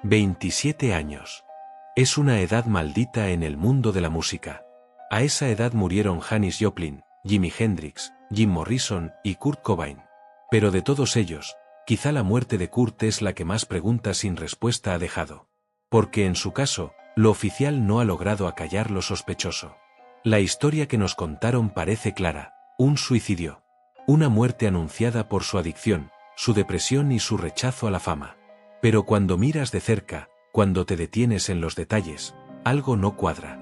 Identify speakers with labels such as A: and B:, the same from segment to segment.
A: 27 años. Es una edad maldita en el mundo de la música. A esa edad murieron Janis Joplin, Jimi Hendrix, Jim Morrison y Kurt Cobain. Pero de todos ellos, quizá la muerte de Kurt es la que más preguntas sin respuesta ha dejado. Porque en su caso, lo oficial no ha logrado acallar lo sospechoso. La historia que nos contaron parece clara: un suicidio. Una muerte anunciada por su adicción, su depresión y su rechazo a la fama. Pero cuando miras de cerca, cuando te detienes en los detalles, algo no cuadra.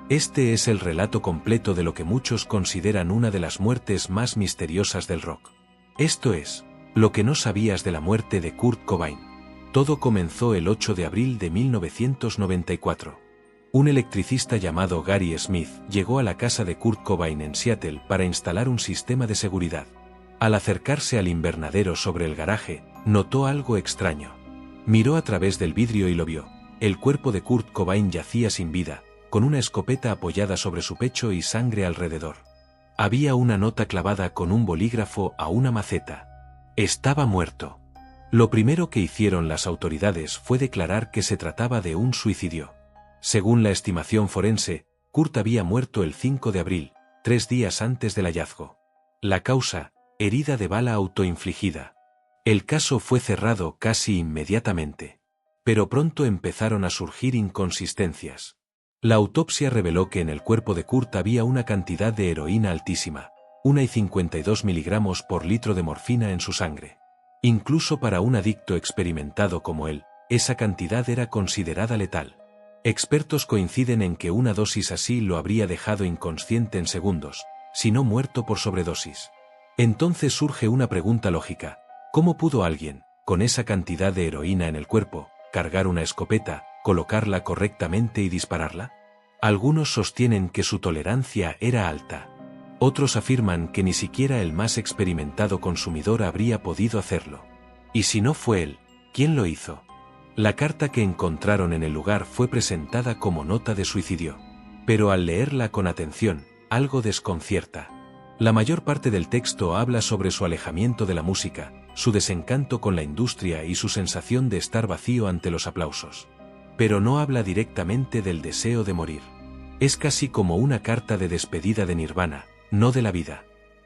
A: Este es el relato completo de lo que muchos consideran una de las muertes más misteriosas del rock. Esto es, lo que no sabías de la muerte de Kurt Cobain. Todo comenzó el 8 de abril de 1994. Un electricista llamado Gary Smith llegó a la casa de Kurt Cobain en Seattle para instalar un sistema de seguridad. Al acercarse al invernadero sobre el garaje, notó algo extraño. Miró a través del vidrio y lo vio. El cuerpo de Kurt Cobain yacía sin vida, con una escopeta apoyada sobre su pecho y sangre alrededor. Había una nota clavada con un bolígrafo a una maceta. Estaba muerto. Lo primero que hicieron las autoridades fue declarar que se trataba de un suicidio. Según la estimación forense, Kurt había muerto el 5 de abril, 3 días antes del hallazgo. La causa: herida de bala autoinfligida. El caso fue cerrado casi inmediatamente. Pero pronto empezaron a surgir inconsistencias. La autopsia reveló que en el cuerpo de Kurt había una cantidad de heroína altísima, 1,52 miligramos por litro de morfina en su sangre. Incluso para un adicto experimentado como él, esa cantidad era considerada letal. Expertos coinciden en que una dosis así lo habría dejado inconsciente en segundos, si no muerto por sobredosis. Entonces surge una pregunta lógica: ¿cómo pudo alguien, con esa cantidad de heroína en el cuerpo, cargar una escopeta, colocarla correctamente y dispararla? Algunos sostienen que su tolerancia era alta. Otros afirman que ni siquiera el más experimentado consumidor habría podido hacerlo. Y si no fue él, ¿quién lo hizo? La carta que encontraron en el lugar fue presentada como nota de suicidio. Pero al leerla con atención, algo desconcierta. La mayor parte del texto habla sobre su alejamiento de la música, su desencanto con la industria y su sensación de estar vacío ante los aplausos. Pero no habla directamente del deseo de morir. Es casi como una carta de despedida de Nirvana, no de la vida.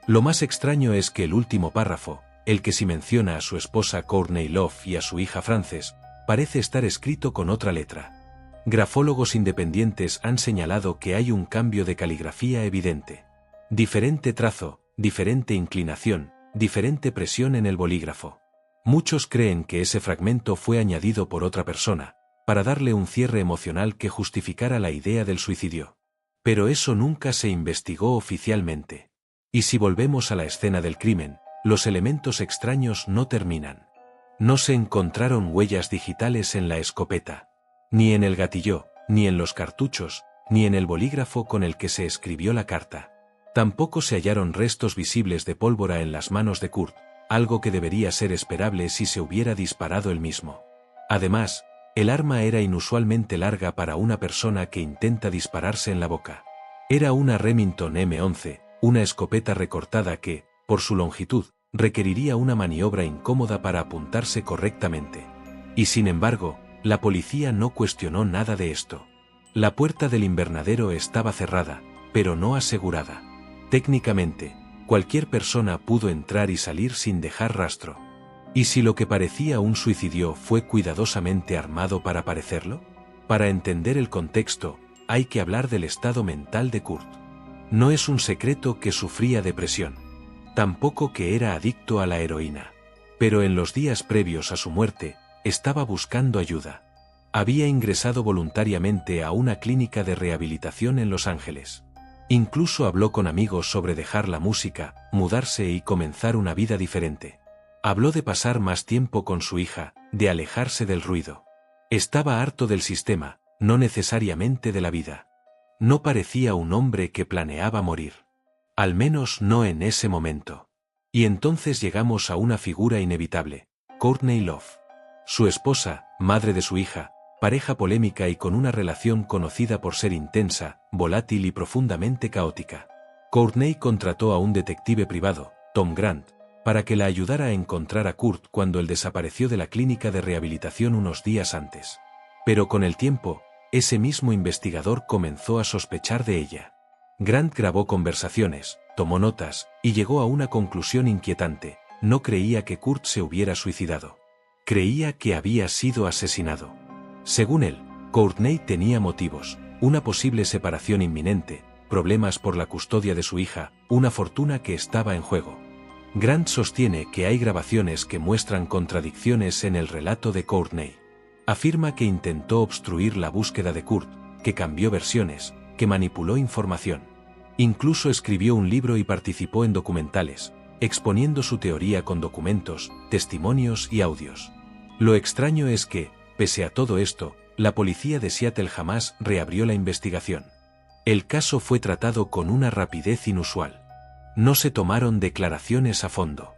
A: Lo más extraño es que el último párrafo, el que sí menciona a su esposa Courtney Love y a su hija Frances, parece estar escrito con otra letra. Grafólogos independientes han señalado que hay un cambio de caligrafía evidente. Diferente trazo, diferente inclinación, diferente presión en el bolígrafo. Muchos creen que ese fragmento fue añadido por otra persona, para darle un cierre emocional que justificara la idea del suicidio. Pero eso nunca se investigó oficialmente. Y si volvemos a la escena del crimen, los elementos extraños no terminan. No se encontraron huellas digitales en la escopeta, ni en el gatillo, ni en los cartuchos, ni en el bolígrafo con el que se escribió la carta. Tampoco se hallaron restos visibles de pólvora en las manos de Kurt, algo que debería ser esperable si se hubiera disparado él mismo. Además, el arma era inusualmente larga para una persona que intenta dispararse en la boca. Era una Remington M11, una escopeta recortada que, por su longitud, requeriría una maniobra incómoda para apuntarse correctamente. Y sin embargo, la policía no cuestionó nada de esto. La puerta del invernadero estaba cerrada, pero no asegurada. Técnicamente, cualquier persona pudo entrar y salir sin dejar rastro. ¿Y si lo que parecía un suicidio fue cuidadosamente armado para parecerlo? Para entender el contexto, hay que hablar del estado mental de Kurt. No es un secreto que sufría depresión. Tampoco que era adicto a la heroína. Pero en los días previos a su muerte, estaba buscando ayuda. Había ingresado voluntariamente a una clínica de rehabilitación en Los Ángeles. Incluso habló con amigos sobre dejar la música, mudarse y comenzar una vida diferente. Habló de pasar más tiempo con su hija, de alejarse del ruido. Estaba harto del sistema, no necesariamente de la vida. No parecía un hombre que planeaba morir. Al menos no en ese momento. Y entonces llegamos a una figura inevitable: Courtney Love. Su esposa, madre de su hija, pareja polémica y con una relación conocida por ser intensa, volátil y profundamente caótica. Courtney contrató a un detective privado, Tom Grant, para que la ayudara a encontrar a Kurt cuando él desapareció de la clínica de rehabilitación unos días antes. Pero con el tiempo, ese mismo investigador comenzó a sospechar de ella. Grant grabó conversaciones, tomó notas, y llegó a una conclusión inquietante: no creía que Kurt se hubiera suicidado. Creía que había sido asesinado. Según él, Courtney tenía motivos: una posible separación inminente, problemas por la custodia de su hija, una fortuna que estaba en juego. Grant sostiene que hay grabaciones que muestran contradicciones en el relato de Courtney. Afirma que intentó obstruir la búsqueda de Kurt, que cambió versiones, que manipuló información. Incluso escribió un libro y participó en documentales, exponiendo su teoría con documentos, testimonios y audios. Lo extraño es que, pese a todo esto, la policía de Seattle jamás reabrió la investigación. El caso fue tratado con una rapidez inusual. No se tomaron declaraciones a fondo.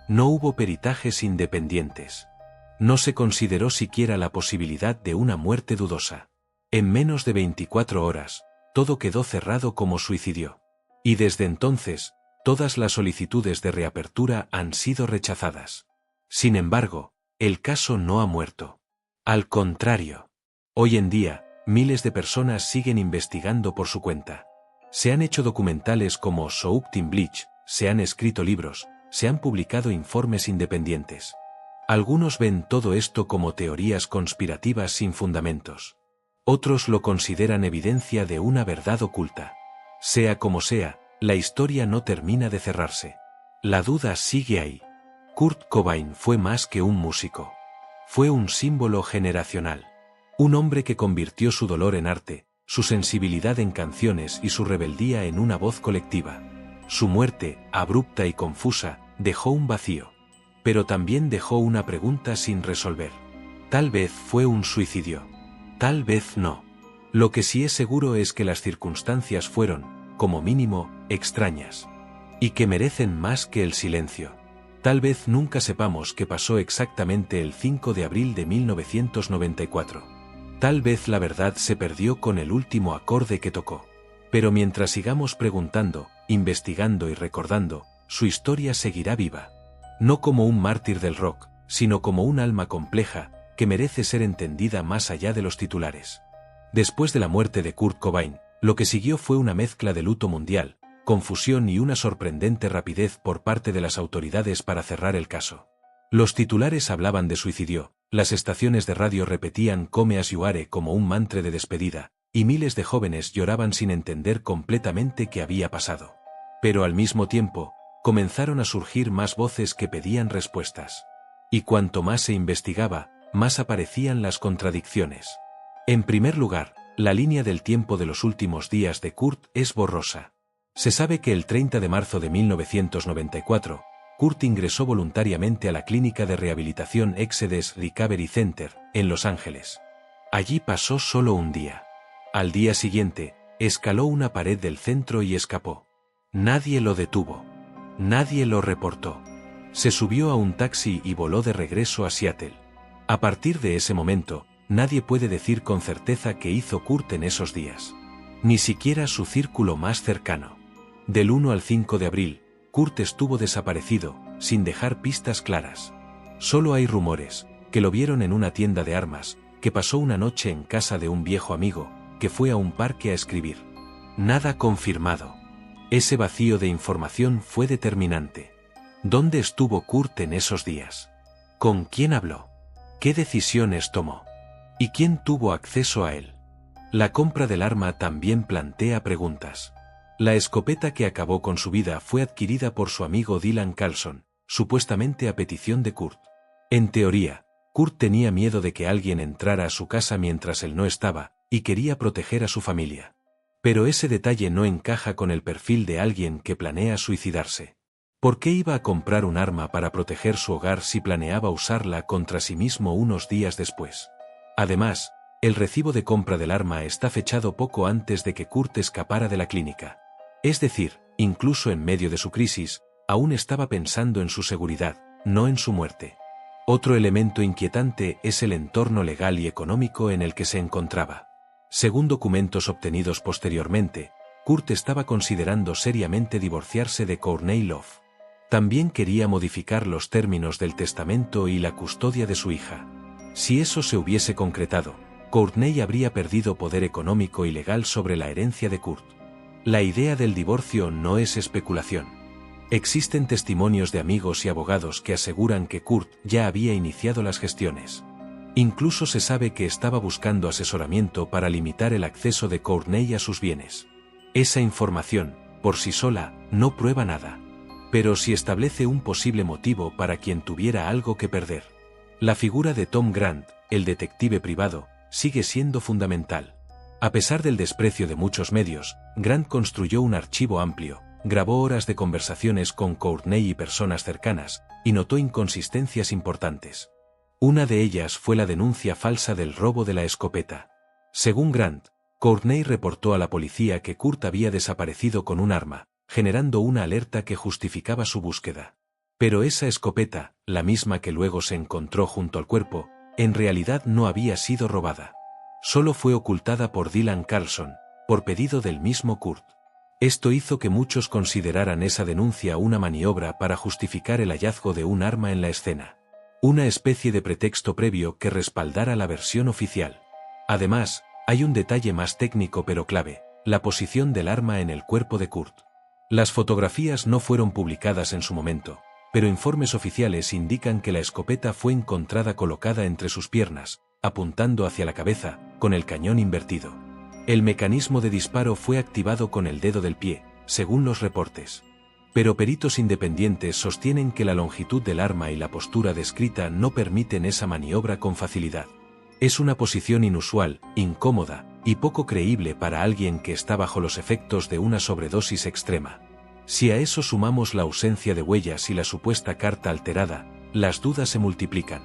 A: No hubo peritajes independientes. No se consideró siquiera la posibilidad de una muerte dudosa. En menos de 24 horas, todo quedó cerrado como suicidio. Y desde entonces, todas las solicitudes de reapertura han sido rechazadas. Sin embargo, el caso no ha muerto. Al contrario. Hoy en día, miles de personas siguen investigando por su cuenta. Se han hecho documentales como Soaked in Bleach, se han escrito libros, se han publicado informes independientes. Algunos ven todo esto como teorías conspirativas sin fundamentos. Otros lo consideran evidencia de una verdad oculta. Sea como sea, la historia no termina de cerrarse. La duda sigue ahí. Kurt Cobain fue más que un músico. Fue un símbolo generacional. Un hombre que convirtió su dolor en arte, su sensibilidad en canciones y su rebeldía en una voz colectiva. Su muerte, abrupta y confusa, dejó un vacío. Pero también dejó una pregunta sin resolver. Tal vez fue un suicidio. Tal vez no. Lo que sí es seguro es que las circunstancias fueron, como mínimo, extrañas. Y que merecen más que el silencio. Tal vez nunca sepamos qué pasó exactamente el 5 de abril de 1994. Tal vez la verdad se perdió con el último acorde que tocó. Pero mientras sigamos preguntando, investigando y recordando, su historia seguirá viva. No como un mártir del rock, sino como un alma compleja, que merece ser entendida más allá de los titulares. Después de la muerte de Kurt Cobain, lo que siguió fue una mezcla de luto mundial, confusión y una sorprendente rapidez por parte de las autoridades para cerrar el caso. Los titulares hablaban de suicidio, las estaciones de radio repetían "Come as you are" como un mantra de despedida, y miles de jóvenes lloraban sin entender completamente qué había pasado. Pero al mismo tiempo, comenzaron a surgir más voces que pedían respuestas. Y cuanto más se investigaba, más aparecían las contradicciones. En primer lugar, la línea del tiempo de los últimos días de Kurt es borrosa. Se sabe que el 30 de marzo de 1994, Kurt ingresó voluntariamente a la clínica de rehabilitación Exodus Recovery Center, en Los Ángeles. Allí pasó solo un día. Al día siguiente, escaló una pared del centro y escapó. Nadie lo detuvo. Nadie lo reportó. Se subió a un taxi y voló de regreso a Seattle. A partir de ese momento, nadie puede decir con certeza qué hizo Kurt en esos días. Ni siquiera su círculo más cercano. Del 1 al 5 de abril, Kurt estuvo desaparecido, sin dejar pistas claras. Solo hay rumores, que lo vieron en una tienda de armas, que pasó una noche en casa de un viejo amigo, que fue a un parque a escribir. Nada confirmado. Ese vacío de información fue determinante. ¿Dónde estuvo Kurt en esos días? ¿Con quién habló? ¿Qué decisiones tomó? ¿Y quién tuvo acceso a él? La compra del arma también plantea preguntas. La escopeta que acabó con su vida fue adquirida por su amigo Dylan Carlson, supuestamente a petición de Kurt. En teoría, Kurt tenía miedo de que alguien entrara a su casa mientras él no estaba, y quería proteger a su familia. Pero ese detalle no encaja con el perfil de alguien que planea suicidarse. ¿Por qué iba a comprar un arma para proteger su hogar si planeaba usarla contra sí mismo unos días después? Además, el recibo de compra del arma está fechado poco antes de que Kurt escapara de la clínica. Es decir, incluso en medio de su crisis, aún estaba pensando en su seguridad, no en su muerte. Otro elemento inquietante es el entorno legal y económico en el que se encontraba. Según documentos obtenidos posteriormente, Kurt estaba considerando seriamente divorciarse de Courtney Love. También quería modificar los términos del testamento y la custodia de su hija. Si eso se hubiese concretado, Courtney habría perdido poder económico y legal sobre la herencia de Kurt. La idea del divorcio no es especulación. Existen testimonios de amigos y abogados que aseguran que Kurt ya había iniciado las gestiones. Incluso se sabe que estaba buscando asesoramiento para limitar el acceso de Courtney a sus bienes. Esa información, por sí sola, no prueba nada. Pero sí establece un posible motivo para quien tuviera algo que perder. La figura de Tom Grant, el detective privado, sigue siendo fundamental. A pesar del desprecio de muchos medios, Grant construyó un archivo amplio, grabó horas de conversaciones con Courtney y personas cercanas, y notó inconsistencias importantes. Una de ellas fue la denuncia falsa del robo de la escopeta. Según Grant, Courtney reportó a la policía que Kurt había desaparecido con un arma, generando una alerta que justificaba su búsqueda. Pero esa escopeta, la misma que luego se encontró junto al cuerpo, en realidad no había sido robada. Solo fue ocultada por Dylan Carlson, por pedido del mismo Kurt. Esto hizo que muchos consideraran esa denuncia una maniobra para justificar el hallazgo de un arma en la escena. Una especie de pretexto previo que respaldara la versión oficial. Además, hay un detalle más técnico pero clave, la posición del arma en el cuerpo de Kurt. Las fotografías no fueron publicadas en su momento, pero informes oficiales indican que la escopeta fue encontrada colocada entre sus piernas, apuntando hacia la cabeza, con el cañón invertido. El mecanismo de disparo fue activado con el dedo del pie, según los reportes. Pero peritos independientes sostienen que la longitud del arma y la postura descrita no permiten esa maniobra con facilidad. Es una posición inusual, incómoda, y poco creíble para alguien que está bajo los efectos de una sobredosis extrema. Si a eso sumamos la ausencia de huellas y la supuesta carta alterada, las dudas se multiplican.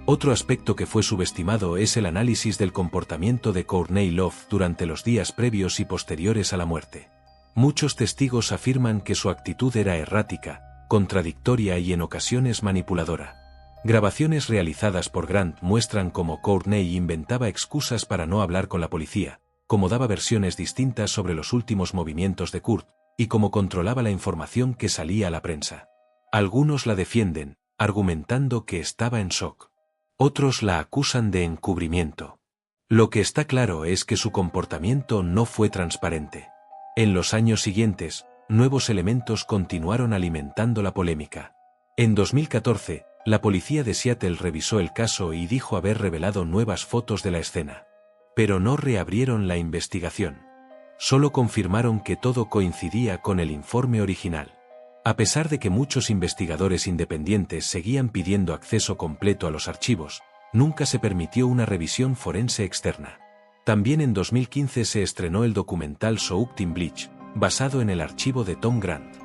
A: Otro aspecto que fue subestimado es el análisis del comportamiento de Courtney Love durante los días previos y posteriores a la muerte. Muchos testigos afirman que su actitud era errática, contradictoria y en ocasiones manipuladora. Grabaciones realizadas por Grant muestran cómo Courtney inventaba excusas para no hablar con la policía, cómo daba versiones distintas sobre los últimos movimientos de Kurt, y cómo controlaba la información que salía a la prensa. Algunos la defienden, argumentando que estaba en shock. Otros la acusan de encubrimiento. Lo que está claro es que su comportamiento no fue transparente. En los años siguientes, nuevos elementos continuaron alimentando la polémica. En 2014, la policía de Seattle revisó el caso y dijo haber revelado nuevas fotos de la escena. Pero no reabrieron la investigación. Solo confirmaron que todo coincidía con el informe original. A pesar de que muchos investigadores independientes seguían pidiendo acceso completo a los archivos, nunca se permitió una revisión forense externa. También en 2015 se estrenó el documental Soaked in Bleach, basado en el archivo de Tom Grant.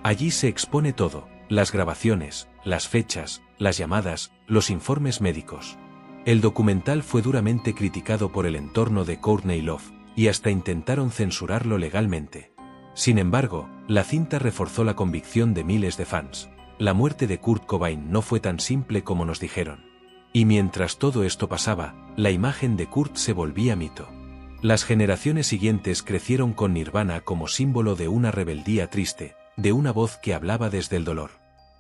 A: Allí se expone todo, las grabaciones, las fechas, las llamadas, los informes médicos. El documental fue duramente criticado por el entorno de Courtney Love, y hasta intentaron censurarlo legalmente. Sin embargo, la cinta reforzó la convicción de miles de fans. La muerte de Kurt Cobain no fue tan simple como nos dijeron. Y mientras todo esto pasaba, la imagen de Kurt se volvía mito. Las generaciones siguientes crecieron con Nirvana como símbolo de una rebeldía triste, de una voz que hablaba desde el dolor.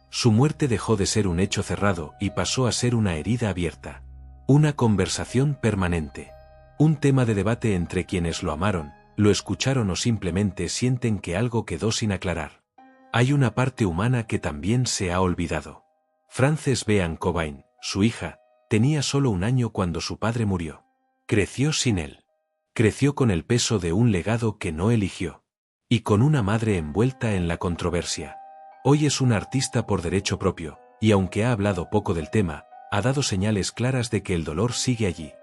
A: Su muerte dejó de ser un hecho cerrado y pasó a ser una herida abierta. Una conversación permanente. Un tema de debate entre quienes lo amaron, lo escucharon o simplemente sienten que algo quedó sin aclarar. Hay una parte humana que también se ha olvidado. Frances Bean Cobain, su hija, tenía solo 1 año cuando su padre murió. Creció sin él. Creció con el peso de un legado que no eligió. Y con una madre envuelta en la controversia. Hoy es una artista por derecho propio, y aunque ha hablado poco del tema, ha dado señales claras de que el dolor sigue allí.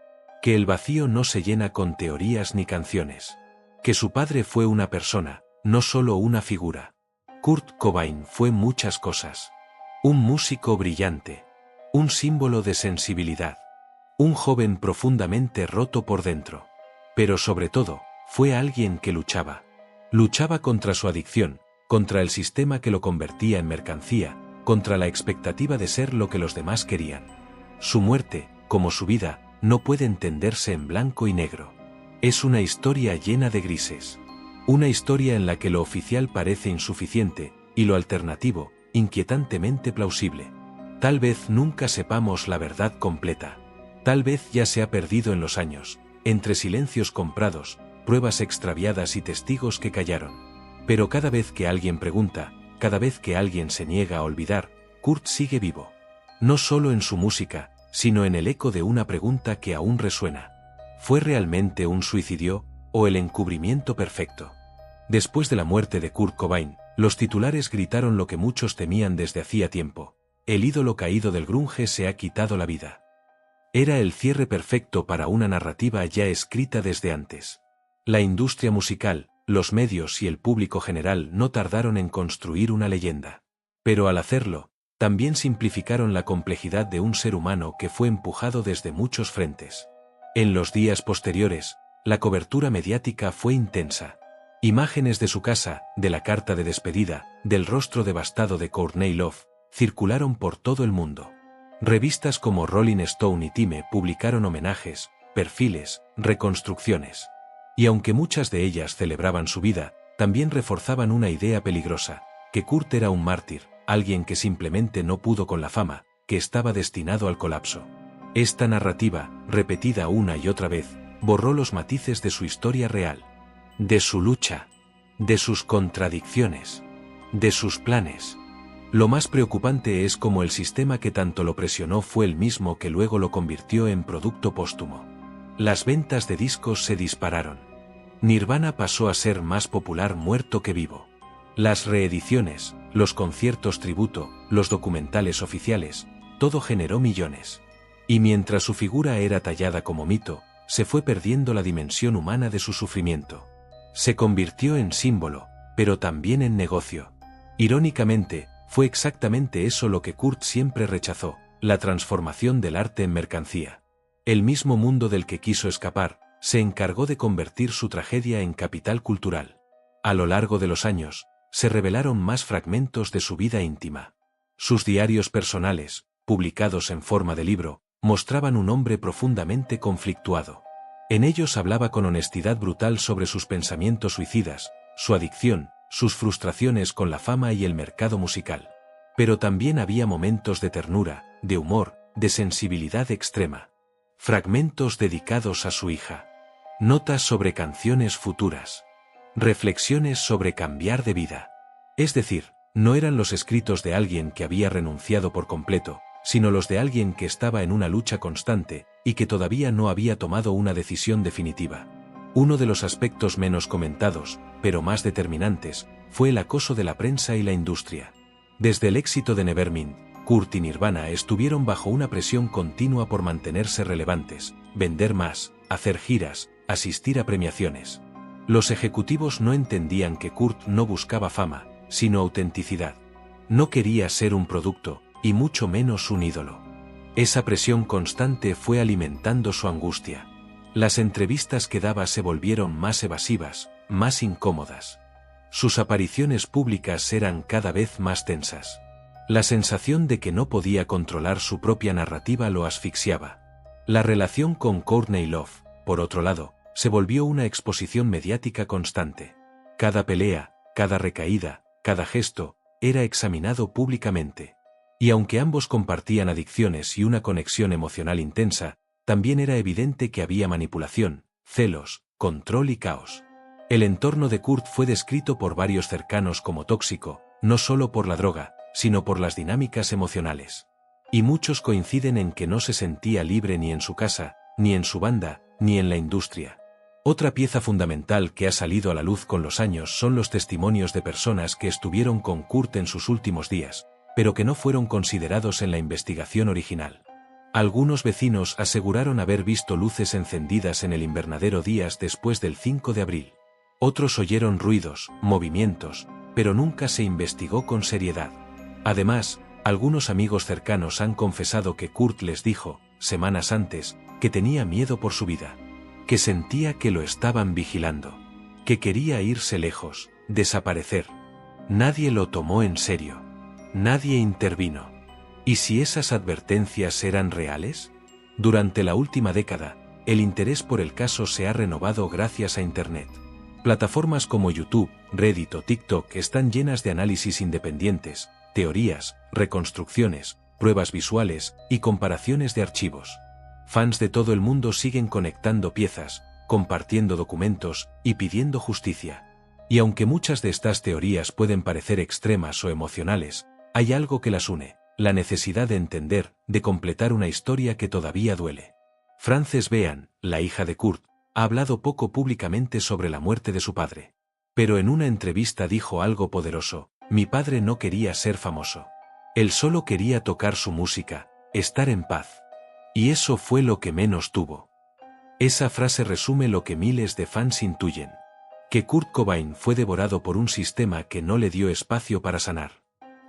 A: Que el vacío no se llena con teorías ni canciones. Que su padre fue una persona, no solo una figura. Kurt Cobain fue muchas cosas. Un músico brillante. Un símbolo de sensibilidad. Un joven profundamente roto por dentro. Pero sobre todo, fue alguien que luchaba. Luchaba contra su adicción, contra el sistema que lo convertía en mercancía, contra la expectativa de ser lo que los demás querían. Su muerte, como su vida, no puede entenderse en blanco y negro. Es una historia llena de grises. Una historia en la que lo oficial parece insuficiente, y lo alternativo, inquietantemente plausible. Tal vez nunca sepamos la verdad completa. Tal vez ya se ha perdido en los años, entre silencios comprados, pruebas extraviadas y testigos que callaron. Pero cada vez que alguien pregunta, cada vez que alguien se niega a olvidar, Kurt sigue vivo. No solo en su música, sino en el eco de una pregunta que aún resuena. ¿Fue realmente un suicidio, o el encubrimiento perfecto? Después de la muerte de Kurt Cobain, los titulares gritaron lo que muchos temían desde hacía tiempo: el ídolo caído del grunge se ha quitado la vida. Era el cierre perfecto para una narrativa ya escrita desde antes. La industria musical, los medios y el público general no tardaron en construir una leyenda. Pero al hacerlo, también simplificaron la complejidad de un ser humano que fue empujado desde muchos frentes. En los días posteriores, la cobertura mediática fue intensa. Imágenes de su casa, de la carta de despedida, del rostro devastado de Courtney Love, circularon por todo el mundo. Revistas como Rolling Stone y Time publicaron homenajes, perfiles, reconstrucciones. Y aunque muchas de ellas celebraban su vida, también reforzaban una idea peligrosa: que Kurt era un mártir, alguien que simplemente no pudo con la fama, que estaba destinado al colapso. Esta narrativa, repetida una y otra vez, borró los matices de su historia real, de su lucha, de sus contradicciones, de sus planes. Lo más preocupante es cómo el sistema que tanto lo presionó fue el mismo que luego lo convirtió en producto póstumo. Las ventas de discos se dispararon. Nirvana pasó a ser más popular muerto que vivo. Las reediciones, los conciertos tributo, los documentales oficiales, todo generó millones. Y mientras su figura era tallada como mito, se fue perdiendo la dimensión humana de su sufrimiento. Se convirtió en símbolo, pero también en negocio. Irónicamente, fue exactamente eso lo que Kurt siempre rechazó: la transformación del arte en mercancía. El mismo mundo del que quiso escapar, se encargó de convertir su tragedia en capital cultural. A lo largo de los años, se revelaron más fragmentos de su vida íntima. Sus diarios personales, publicados en forma de libro, mostraban un hombre profundamente conflictuado. En ellos hablaba con honestidad brutal sobre sus pensamientos suicidas, su adicción, sus frustraciones con la fama y el mercado musical. Pero también había momentos de ternura, de humor, de sensibilidad extrema. Fragmentos dedicados a su hija. Notas sobre canciones futuras. Reflexiones sobre cambiar de vida. Es decir, no eran los escritos de alguien que había renunciado por completo, sino los de alguien que estaba en una lucha constante, y que todavía no había tomado una decisión definitiva. Uno de los aspectos menos comentados, pero más determinantes, fue el acoso de la prensa y la industria. Desde el éxito de Nevermind, Kurt y Nirvana estuvieron bajo una presión continua por mantenerse relevantes, vender más, hacer giras, asistir a premiaciones. Los ejecutivos no entendían que Kurt no buscaba fama, sino autenticidad. No quería ser un producto, y mucho menos un ídolo. Esa presión constante fue alimentando su angustia. Las entrevistas que daba se volvieron más evasivas, más incómodas. Sus apariciones públicas eran cada vez más tensas. La sensación de que no podía controlar su propia narrativa lo asfixiaba. La relación con Courtney Love, por otro lado, se volvió una exposición mediática constante. Cada pelea, cada recaída, cada gesto, era examinado públicamente. Y aunque ambos compartían adicciones y una conexión emocional intensa, también era evidente que había manipulación, celos, control y caos. El entorno de Kurt fue descrito por varios cercanos como tóxico, no solo por la droga, sino por las dinámicas emocionales. Y muchos coinciden en que no se sentía libre ni en su casa, ni en su banda, ni en la industria. Otra pieza fundamental que ha salido a la luz con los años son los testimonios de personas que estuvieron con Kurt en sus últimos días, pero que no fueron considerados en la investigación original. Algunos vecinos aseguraron haber visto luces encendidas en el invernadero días después del 5 de abril. Otros oyeron ruidos, movimientos, pero nunca se investigó con seriedad. Además, algunos amigos cercanos han confesado que Kurt les dijo, semanas antes, que tenía miedo por su vida, que sentía que lo estaban vigilando, que quería irse lejos, desaparecer. Nadie lo tomó en serio. Nadie intervino. ¿Y si esas advertencias eran reales? Durante la última década, el interés por el caso se ha renovado gracias a Internet. Plataformas como YouTube, Reddit o TikTok están llenas de análisis independientes, teorías, reconstrucciones, pruebas visuales y comparaciones de archivos. Fans de todo el mundo siguen conectando piezas, compartiendo documentos y pidiendo justicia. Y aunque muchas de estas teorías pueden parecer extremas o emocionales, hay algo que las une: la necesidad de entender, de completar una historia que todavía duele. Frances Bean, la hija de Kurt, ha hablado poco públicamente sobre la muerte de su padre. Pero en una entrevista dijo algo poderoso: mi padre no quería ser famoso. Él solo quería tocar su música, estar en paz. Y eso fue lo que menos tuvo. Esa frase resume lo que miles de fans intuyen: que Kurt Cobain fue devorado por un sistema que no le dio espacio para sanar,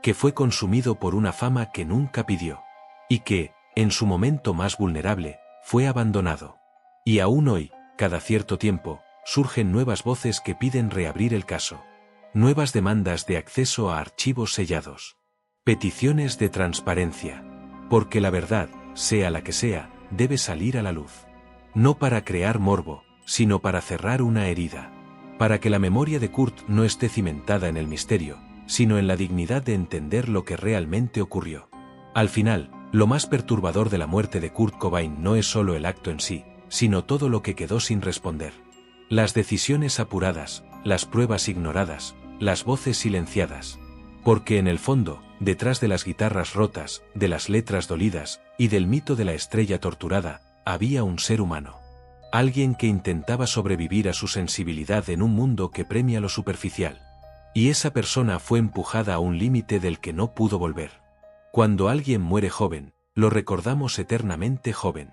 A: que fue consumido por una fama que nunca pidió, y que, en su momento más vulnerable, fue abandonado. Y aún hoy, cada cierto tiempo, surgen nuevas voces que piden reabrir el caso. Nuevas demandas de acceso a archivos sellados. Peticiones de transparencia. Porque la verdad, sea la que sea, debe salir a la luz. No para crear morbo, sino para cerrar una herida. Para que la memoria de Kurt no esté cimentada en el misterio, sino en la dignidad de entender lo que realmente ocurrió. Al final, lo más perturbador de la muerte de Kurt Cobain no es solo el acto en sí, sino todo lo que quedó sin responder. Las decisiones apuradas, las pruebas ignoradas, las voces silenciadas. Porque en el fondo, detrás de las guitarras rotas, de las letras dolidas, y del mito de la estrella torturada, había un ser humano. Alguien que intentaba sobrevivir a su sensibilidad en un mundo que premia lo superficial. Y esa persona fue empujada a un límite del que no pudo volver. Cuando alguien muere joven, lo recordamos eternamente joven.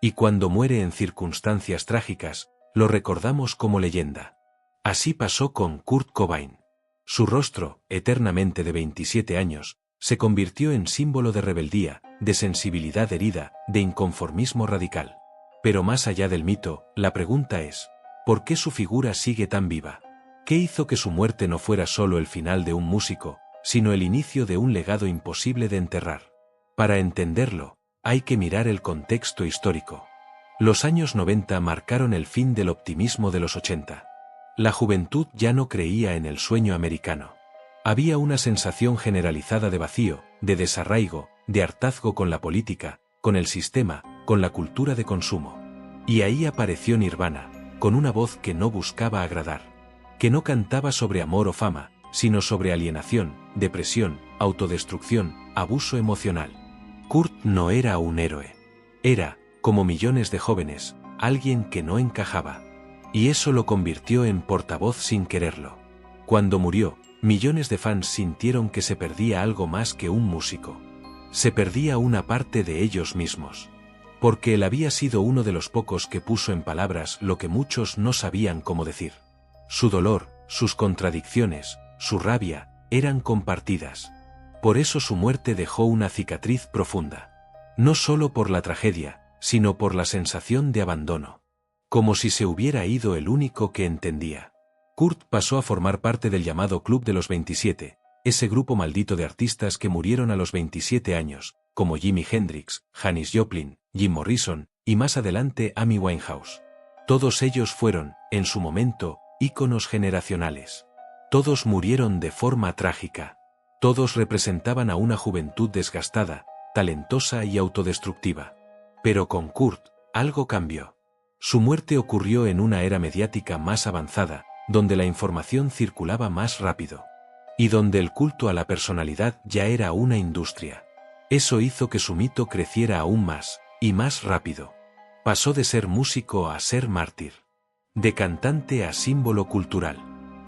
A: Y cuando muere en circunstancias trágicas, lo recordamos como leyenda. Así pasó con Kurt Cobain. Su rostro, eternamente de 27 años, se convirtió en símbolo de rebeldía, de sensibilidad herida, de inconformismo radical. Pero más allá del mito, la pregunta es: ¿por qué su figura sigue tan viva? ¿Qué hizo que su muerte no fuera solo el final de un músico, sino el inicio de un legado imposible de enterrar? Para entenderlo, hay que mirar el contexto histórico. Los años 90 marcaron el fin del optimismo de los 80. La juventud ya no creía en el sueño americano. Había una sensación generalizada de vacío, de desarraigo, de hartazgo con la política, con el sistema, con la cultura de consumo. Y ahí apareció Nirvana, con una voz que no buscaba agradar, que no cantaba sobre amor o fama, sino sobre alienación, depresión, autodestrucción, abuso emocional. Kurt no era un héroe. Era, como millones de jóvenes, alguien que no encajaba. Y eso lo convirtió en portavoz sin quererlo. Cuando murió, millones de fans sintieron que se perdía algo más que un músico. Se perdía una parte de ellos mismos. Porque él había sido uno de los pocos que puso en palabras lo que muchos no sabían cómo decir. Su dolor, sus contradicciones, su rabia, eran compartidas. Por eso su muerte dejó una cicatriz profunda. No solo por la tragedia, sino por la sensación de abandono. Como si se hubiera ido el único que entendía. Kurt pasó a formar parte del llamado Club de los 27, ese grupo maldito de artistas que murieron a los 27 años, como Jimi Hendrix, Janis Joplin, Jim Morrison, y más adelante Amy Winehouse. Todos ellos fueron, en su momento, íconos generacionales. Todos murieron de forma trágica. Todos representaban a una juventud desgastada, talentosa y autodestructiva. Pero con Kurt, algo cambió. Su muerte ocurrió en una era mediática más avanzada, donde la información circulaba más rápido. Y donde el culto a la personalidad ya era una industria. Eso hizo que su mito creciera aún más, y más rápido. Pasó de ser músico a ser mártir. De cantante a símbolo cultural.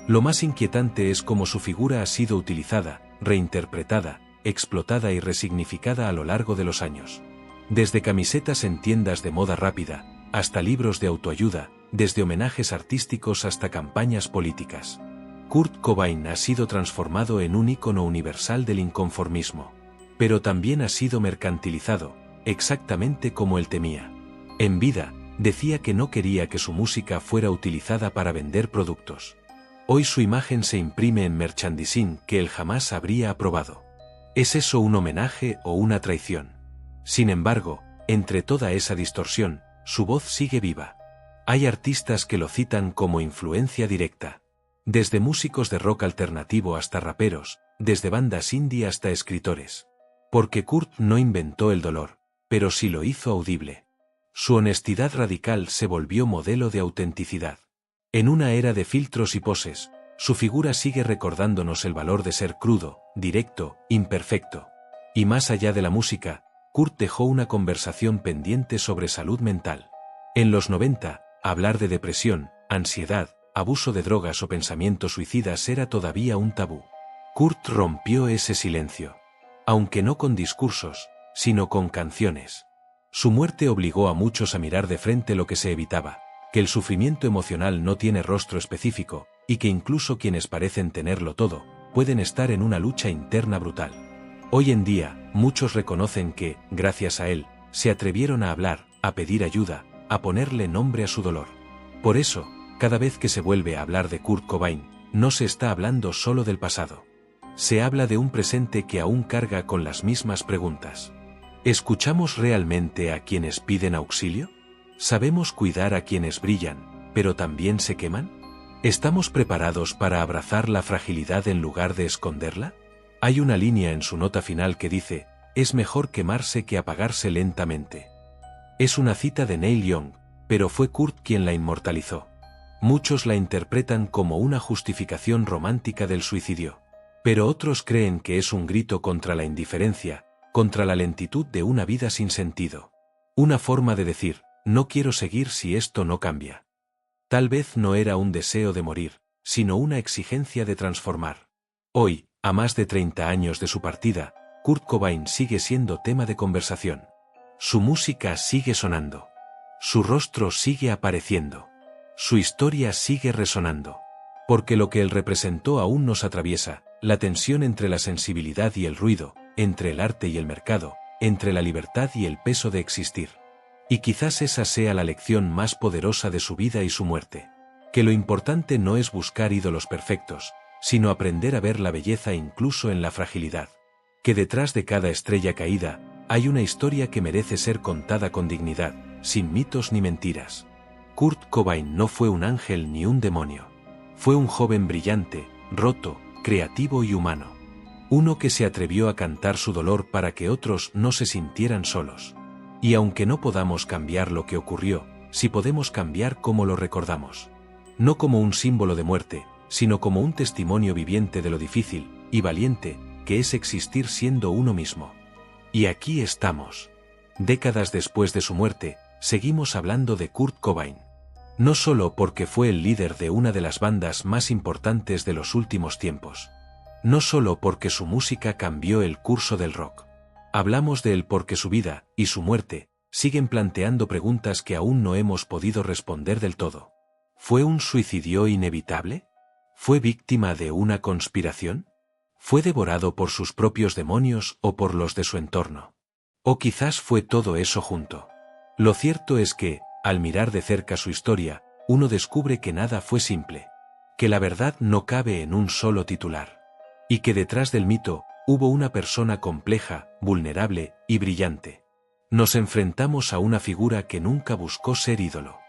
A: Lo más inquietante es cómo su figura ha sido utilizada, reinterpretada, explotada y resignificada a lo largo de los años. Desde camisetas en tiendas de moda rápida, hasta libros de autoayuda, desde homenajes artísticos hasta campañas políticas. Kurt Cobain ha sido transformado en un ícono universal del inconformismo. Pero también ha sido mercantilizado, exactamente como él temía. En vida, decía que no quería que su música fuera utilizada para vender productos. Hoy su imagen se imprime en merchandising que él jamás habría aprobado. ¿Es eso un homenaje o una traición? Sin embargo, entre toda esa distorsión, su voz sigue viva. Hay artistas que lo citan como influencia directa. Desde músicos de rock alternativo hasta raperos, desde bandas indie hasta escritores. Porque Kurt no inventó el dolor, pero sí lo hizo audible. Su honestidad radical se volvió modelo de autenticidad. En una era de filtros y poses, su figura sigue recordándonos el valor de ser crudo, directo, imperfecto. Y más allá de la música, Kurt dejó una conversación pendiente sobre salud mental. En los 90, hablar de depresión, ansiedad, abuso de drogas o pensamientos suicidas era todavía un tabú. Kurt rompió ese silencio. Aunque no con discursos, sino con canciones. Su muerte obligó a muchos a mirar de frente lo que se evitaba, que el sufrimiento emocional no tiene rostro específico, y que incluso quienes parecen tenerlo todo, pueden estar en una lucha interna brutal. Hoy en día, muchos reconocen que, gracias a él, se atrevieron a hablar, a pedir ayuda, a ponerle nombre a su dolor. Por eso, cada vez que se vuelve a hablar de Kurt Cobain, no se está hablando solo del pasado. Se habla de un presente que aún carga con las mismas preguntas. ¿Escuchamos realmente a quienes piden auxilio? ¿Sabemos cuidar a quienes brillan, pero también se queman? ¿Estamos preparados para abrazar la fragilidad en lugar de esconderla? Hay una línea en su nota final que dice, es mejor quemarse que apagarse lentamente. Es una cita de Neil Young, pero fue Kurt quien la inmortalizó. Muchos la interpretan como una justificación romántica del suicidio. Pero otros creen que es un grito contra la indiferencia, contra la lentitud de una vida sin sentido. Una forma de decir, no quiero seguir si esto no cambia. Tal vez no era un deseo de morir, sino una exigencia de transformar. Hoy, a más de 30 años de su partida, Kurt Cobain sigue siendo tema de conversación. Su música sigue sonando. Su rostro sigue apareciendo. Su historia sigue resonando. Porque lo que él representó aún nos atraviesa, la tensión entre la sensibilidad y el ruido, entre el arte y el mercado, entre la libertad y el peso de existir. Y quizás esa sea la lección más poderosa de su vida y su muerte. Que lo importante no es buscar ídolos perfectos, sino aprender a ver la belleza incluso en la fragilidad. Que detrás de cada estrella caída, hay una historia que merece ser contada con dignidad, sin mitos ni mentiras. Kurt Cobain no fue un ángel ni un demonio. Fue un joven brillante, roto, creativo y humano. Uno que se atrevió a cantar su dolor para que otros no se sintieran solos. Y aunque no podamos cambiar lo que ocurrió, sí podemos cambiar cómo lo recordamos. No como un símbolo de muerte, sino como un testimonio viviente de lo difícil y valiente que es existir siendo uno mismo. Y aquí estamos. Décadas después de su muerte, seguimos hablando de Kurt Cobain. No solo porque fue el líder de una de las bandas más importantes de los últimos tiempos. No solo porque su música cambió el curso del rock. Hablamos de él porque su vida y su muerte siguen planteando preguntas que aún no hemos podido responder del todo. ¿Fue un suicidio inevitable? ¿Fue víctima de una conspiración? ¿Fue devorado por sus propios demonios o por los de su entorno? O quizás fue todo eso junto. Lo cierto es que, al mirar de cerca su historia, uno descubre que nada fue simple. Que la verdad no cabe en un solo titular. Y que detrás del mito, hubo una persona compleja, vulnerable y brillante. Nos enfrentamos a una figura que nunca buscó ser ídolo.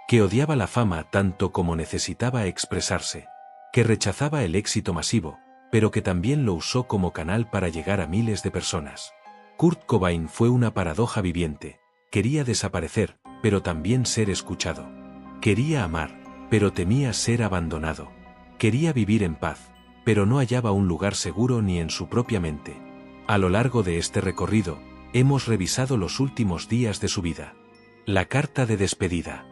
A: Que odiaba la fama tanto como necesitaba expresarse. Que rechazaba el éxito masivo, pero que también lo usó como canal para llegar a miles de personas. Kurt Cobain fue una paradoja viviente. Quería desaparecer, pero también ser escuchado. Quería amar, pero temía ser abandonado. Quería vivir en paz, pero no hallaba un lugar seguro ni en su propia mente. A lo largo de este recorrido, hemos revisado los últimos días de su vida. La carta de despedida.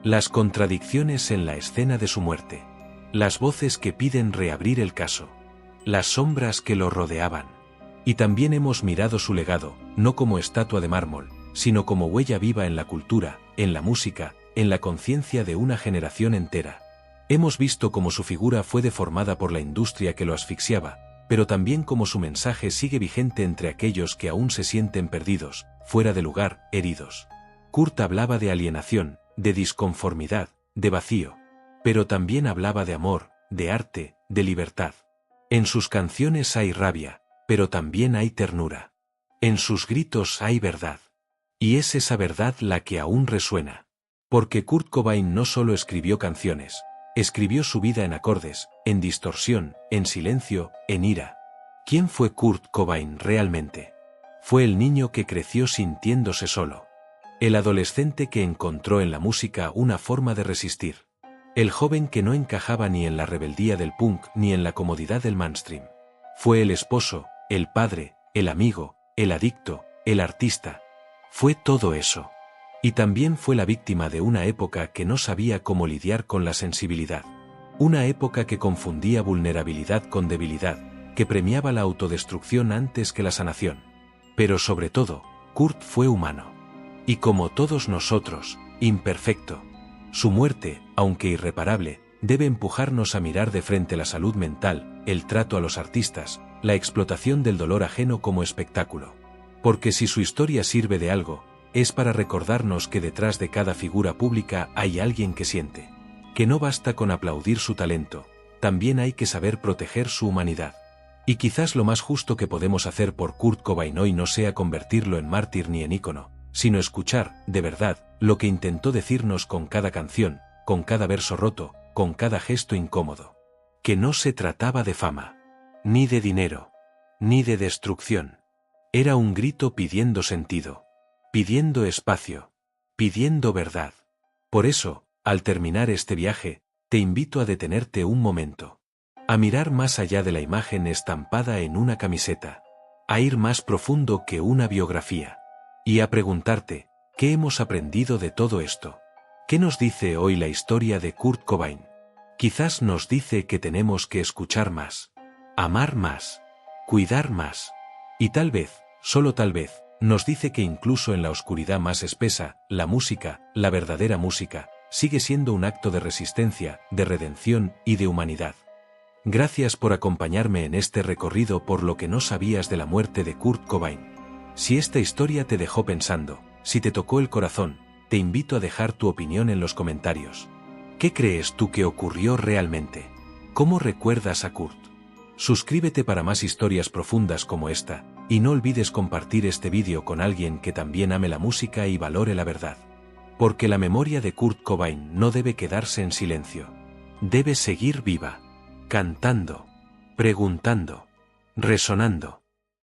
A: Las contradicciones en la escena de su muerte. Las voces que piden reabrir el caso. Las sombras que lo rodeaban. Y también hemos mirado su legado, no como estatua de mármol, sino como huella viva en la cultura, en la música, en la conciencia de una generación entera. Hemos visto cómo su figura fue deformada por la industria que lo asfixiaba, pero también cómo su mensaje sigue vigente entre aquellos que aún se sienten perdidos, fuera de lugar, heridos. Kurt hablaba de alienación, de disconformidad, de vacío. Pero también hablaba de amor, de arte, de libertad. En sus canciones hay rabia, pero también hay ternura. En sus gritos hay verdad. Y es esa verdad la que aún resuena. Porque Kurt Cobain no solo escribió canciones, escribió su vida en acordes, en distorsión, en silencio, en ira. ¿Quién fue Kurt Cobain realmente? Fue el niño que creció sintiéndose solo. El adolescente que encontró en la música una forma de resistir. El joven que no encajaba ni en la rebeldía del punk ni en la comodidad del mainstream. Fue el esposo, el padre, el amigo, el adicto, el artista. Fue todo eso. Y también fue la víctima de una época que no sabía cómo lidiar con la sensibilidad. Una época que confundía vulnerabilidad con debilidad, que premiaba la autodestrucción antes que la sanación. Pero sobre todo, Kurt fue humano. Y como todos nosotros, imperfecto. Su muerte, aunque irreparable, debe empujarnos a mirar de frente la salud mental, el trato a los artistas, la explotación del dolor ajeno como espectáculo. Porque si su historia sirve de algo, es para recordarnos que detrás de cada figura pública hay alguien que siente. Que no basta con aplaudir su talento, también hay que saber proteger su humanidad. Y quizás lo más justo que podemos hacer por Kurt Cobain hoy no sea convertirlo en mártir ni en ícono, sino escuchar, de verdad, lo que intentó decirnos con cada canción, con cada verso roto, con cada gesto incómodo. Que no se trataba de fama, ni de dinero, ni de destrucción. Era un grito pidiendo sentido, pidiendo espacio, pidiendo verdad. Por eso, al terminar este viaje, te invito a detenerte un momento. A mirar más allá de la imagen estampada en una camiseta. A ir más profundo que una biografía. Y a preguntarte, ¿qué hemos aprendido de todo esto? ¿Qué nos dice hoy la historia de Kurt Cobain? Quizás nos dice que tenemos que escuchar más, amar más, cuidar más. Y tal vez, solo tal vez, nos dice que incluso en la oscuridad más espesa, la música, la verdadera música, sigue siendo un acto de resistencia, de redención y de humanidad. Gracias por acompañarme en este recorrido por lo que no sabías de la muerte de Kurt Cobain. Si esta historia te dejó pensando, si te tocó el corazón, te invito a dejar tu opinión en los comentarios. ¿Qué crees tú que ocurrió realmente? ¿Cómo recuerdas a Kurt? Suscríbete para más historias profundas como esta, y no olvides compartir este vídeo con alguien que también ame la música y valore la verdad. Porque la memoria de Kurt Cobain no debe quedarse en silencio. Debe seguir viva. Cantando, preguntando, resonando.